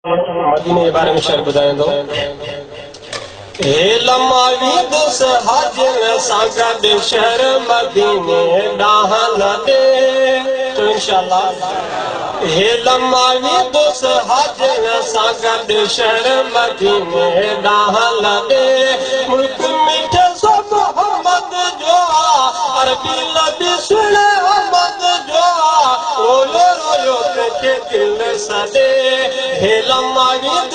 मदीने के बारे में शेर बुधाए दो लमावीद हाजिर सागद शहर मदीने डाहल दे तो इंशाल्लाह लमावीद हाजिर सागद शहर मदीने डाहल दे मुल्क मीठे सब मोहम्मद जो अरबी लबी सुने मोहम्मद जो रोयो रोयो के दिल सदे लमावीद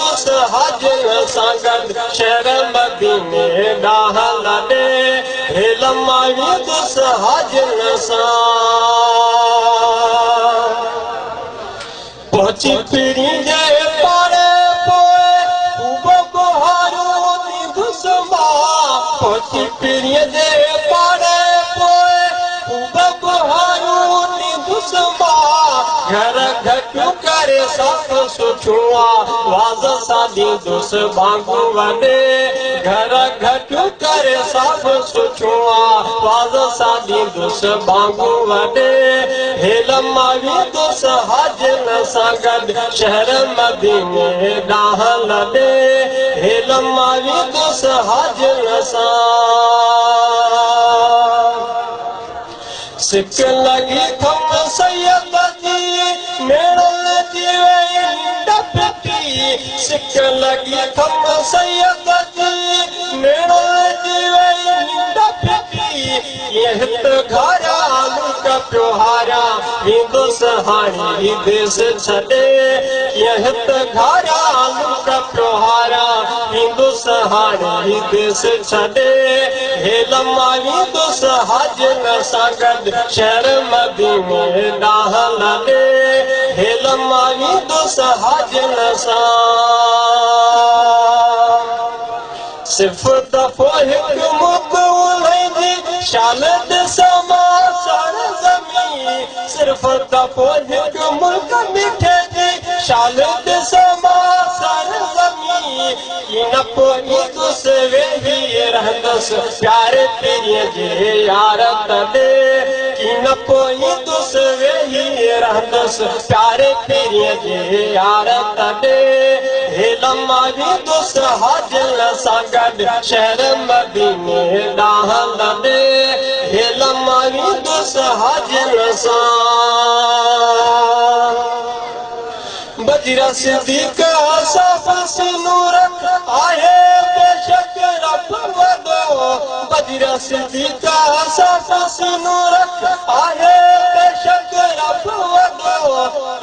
हाजिर सागद शहर मदीने डाहल दे लमावीद हाजिर सा पहुंची पीड़ी जे पारे पोए उबो गोहारू दी दुसमा पहुंची पीड़ी जे पारे पोए उबो गोहारू दी दुसमा घर घटू करे साफ सुछुआ वाज सादी दुस भांगू वडे घर घटू करे साफ सुछुआ वाज सादी दुस भांगू वडे लमावी दुस हाजिर सागद शहर मदीने डाहल दे लमावी दुस हाजिर सा सिक लगी थम सैयद जी मेड़ल जीवे डपटी सिक लगी थम सैयद जी मेड़ल जीवे डपटी यह तो घरा का प्योहारा हिंदुस्तानी देश छड़े यह तो घरा का प्योहारा हिंदुस्तानी देश छड़े लमावी दुस हाजिर सागद शहर मदीने डाहल दे लमावी दुस हाजिर सा सिर्फ दफो हिक मुक उलझी शालद समा सर जमी सिर्फ दफो हिक मुल्क मिठे जी शालद समा सर जमी न पोई दुस वेही रहंदस प्यार तेरी जे यार तदे न पोई दुस वेही रहंदस प्यार तेरी जे यार तदे लमावी दुस हाजिर सागद शहर मदीने डाहल दे लमावी दुस हाजिर सा बजरा सिद्दीक साफ सिनूर आहे बेशक रब वडो बजरा सिद्दीक साफ सिनूर आहे बेशक रब वडो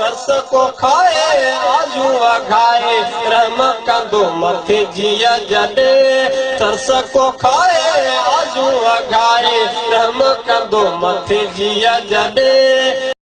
रस को खाए आजू अघाए रहम कंदो मथे जिया जडे तरस को खाए आजू अघाए रहम कंदो मथे जिया जडे।